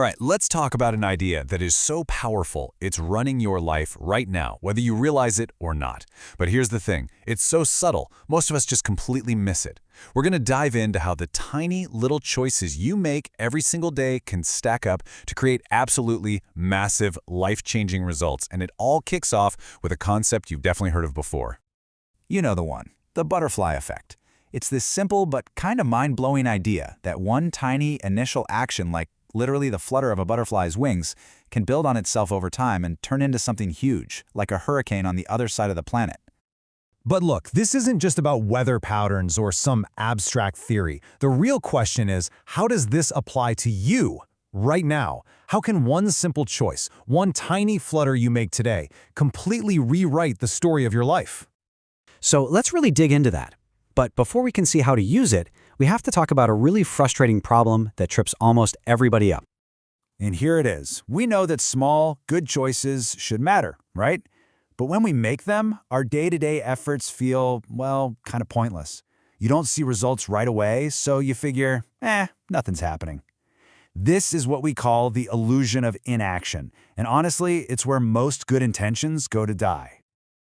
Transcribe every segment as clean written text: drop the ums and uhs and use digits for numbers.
All right, let's talk about an idea that is so powerful, it's running your life right now, whether you realize it or not. But here's the thing, it's so subtle, most of us just completely miss it. We're going to dive into how the tiny little choices you make every single day can stack up to create absolutely massive, life-changing results, and it all kicks off with a concept you've definitely heard of before. You know the one, the butterfly effect. It's this simple but kind of mind-blowing idea that one tiny initial action, like literally the flutter of a butterfly's wings, can build on itself over time and turn into something huge, like a hurricane on the other side of the planet. But look, this isn't just about weather patterns or some abstract theory. The real question is, how does this apply to you right now? How can one simple choice, one tiny flutter you make today, completely rewrite the story of your life? So let's really dig into that. But before we can see how to use it, we have to talk about a really frustrating problem that trips almost everybody up. And here it is. We know that small, good choices should matter, right? But when we make them, our day-to-day efforts feel, well, kind of pointless. You don't see results right away, so you figure, nothing's happening. This is what we call the illusion of inaction. And honestly, it's where most good intentions go to die.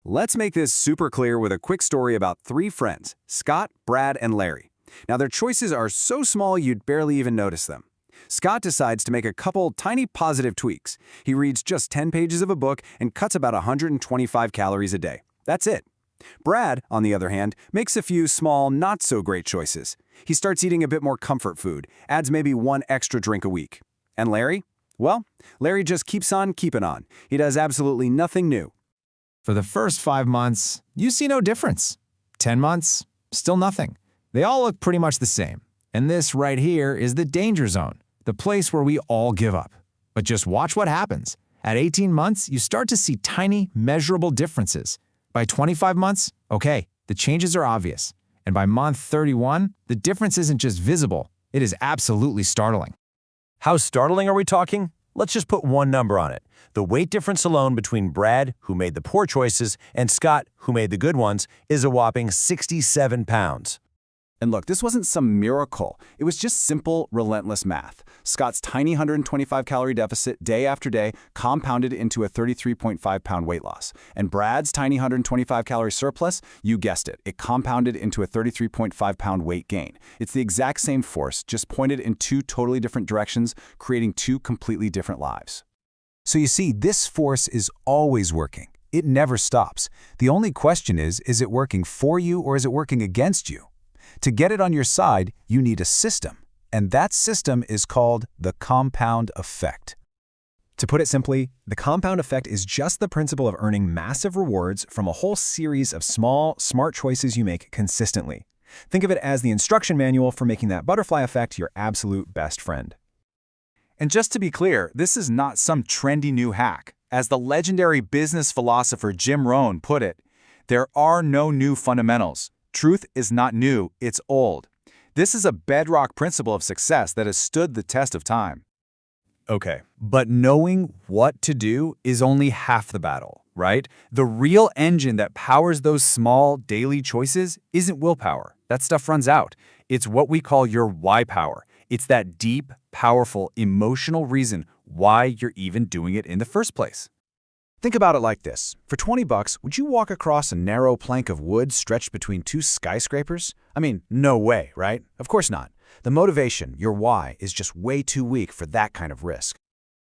Let's make this super clear with a quick story about three friends, Scott, Brad, and Larry. Now, their choices are so small you'd barely even notice them. Scott decides to make a couple tiny positive tweaks. He reads just 10 pages of a book and cuts about 125 calories a day. That's it. Brad, on the other hand, makes a few small, not-so-great choices. He starts eating a bit more comfort food, adds maybe one extra drink a week. And Larry? Well, Larry just keeps on keeping on. He does absolutely nothing new. For the first 5 months, you see no difference. 10 months, still nothing. They all look pretty much the same. And this right here is the danger zone, the place where we all give up. But just watch what happens. At 18 months, you start to see tiny, measurable differences. By 25 months, okay, the changes are obvious. And by month 31, the difference isn't just visible, it is absolutely startling. How startling are we talking? Let's just put one number on it. The weight difference alone between Brad, who made the poor choices, and Scott, who made the good ones, is a whopping 67 pounds. And look, this wasn't some miracle. It was just simple, relentless math. Scott's tiny 125-calorie deficit day after day compounded into a 33.5-pound weight loss. And Brad's tiny 125-calorie surplus, you guessed it, it compounded into a 33.5-pound weight gain. It's the exact same force, just pointed in two totally different directions, creating two completely different lives. So you see, this force is always working. It never stops. The only question is it working for you or is it working against you? To get it on your side, you need a system, and that system is called the compound effect. To put it simply, the compound effect is just the principle of earning massive rewards from a whole series of small, smart choices you make consistently. Think of it as the instruction manual for making that butterfly effect your absolute best friend. And just to be clear, this is not some trendy new hack. As the legendary business philosopher Jim Rohn put it, there are no new fundamentals. Truth is not new, it's old. This is a bedrock principle of success that has stood the test of time. Okay, but knowing what to do is only half the battle, right? The real engine that powers those small daily choices isn't willpower. That stuff runs out. It's what we call your why power. It's that deep, powerful, emotional reason why you're even doing it in the first place. Think about it like this. For 20 bucks, would you walk across a narrow plank of wood stretched between two skyscrapers? I mean, no way, right? Of course not. The motivation, your why, is just way too weak for that kind of risk.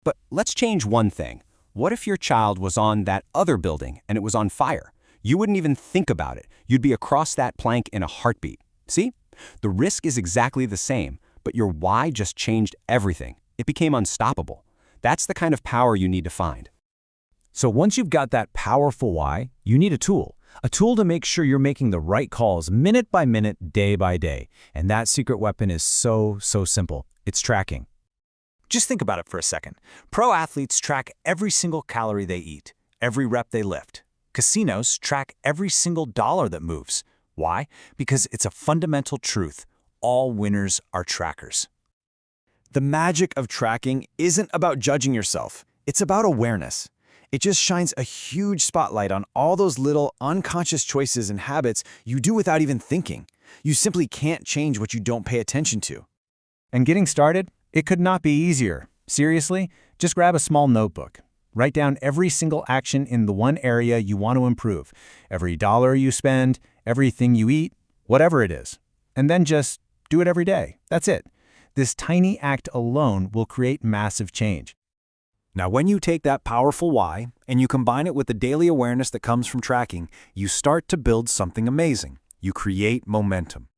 But let's change one thing. What if your child was on that other building and it was on fire? You wouldn't even think about it. You'd be across that plank in a heartbeat. See? The risk is exactly the same, but your why just changed everything. It became unstoppable. That's the kind of power you need to find. So once you've got that powerful why, you need a tool to make sure you're making the right calls minute by minute, day by day. And that secret weapon is so simple. It's tracking. Just think about it for a second. Pro athletes track every single calorie they eat, every rep they lift. Casinos track every single dollar that moves. Why? Because it's a fundamental truth. All winners are trackers. The magic of tracking isn't about judging yourself. It's about awareness. It just shines a huge spotlight on all those little unconscious choices and habits you do without even thinking. You simply can't change what you don't pay attention to. And getting started? It could not be easier. Seriously, just grab a small notebook. Write down every single action in the one area you want to improve, every dollar you spend, everything you eat, whatever it is. And then just do it every day. That's it. This tiny act alone will create massive change. Now, when you take that powerful why and you combine it with the daily awareness that comes from tracking, you start to build something amazing. You create momentum.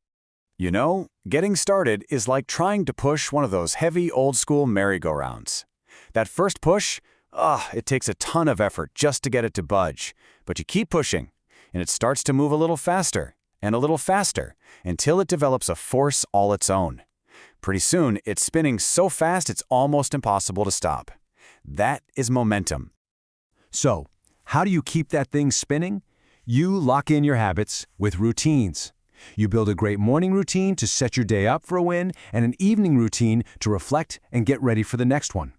You know, getting started is like trying to push one of those heavy old-school merry-go-rounds. That first push, it takes a ton of effort just to get it to budge. But you keep pushing, and it starts to move a little faster and a little faster until it develops a force all its own. Pretty soon, it's spinning so fast it's almost impossible to stop. That is momentum. So, how do you keep that thing spinning? You lock in your habits with routines. You build a great morning routine to set your day up for a win and an evening routine to reflect and get ready for the next one.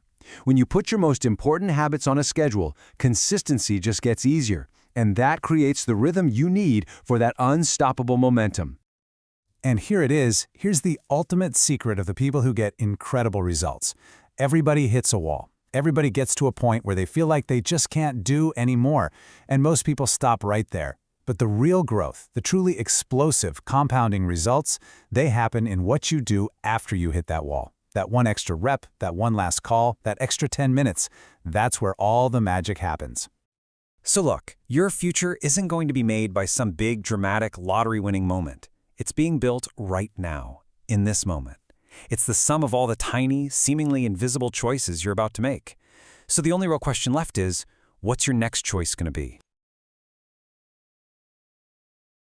When you put your most important habits on a schedule, consistency just gets easier, and that creates the rhythm you need for that unstoppable momentum. And here it is. Here's the ultimate secret of the people who get incredible results. Everybody hits a wall. Everybody gets to a point where they feel like they just can't do anymore, and most people stop right there. But the real growth, the truly explosive compounding results, they happen in what you do after you hit that wall. That one extra rep, that one last call, that extra 10 minutes, that's where all the magic happens. So look, your future isn't going to be made by some big, dramatic, lottery-winning moment. It's being built right now, in this moment. It's the sum of all the tiny, seemingly invisible choices you're about to make. So the only real question left is, what's your next choice going to be?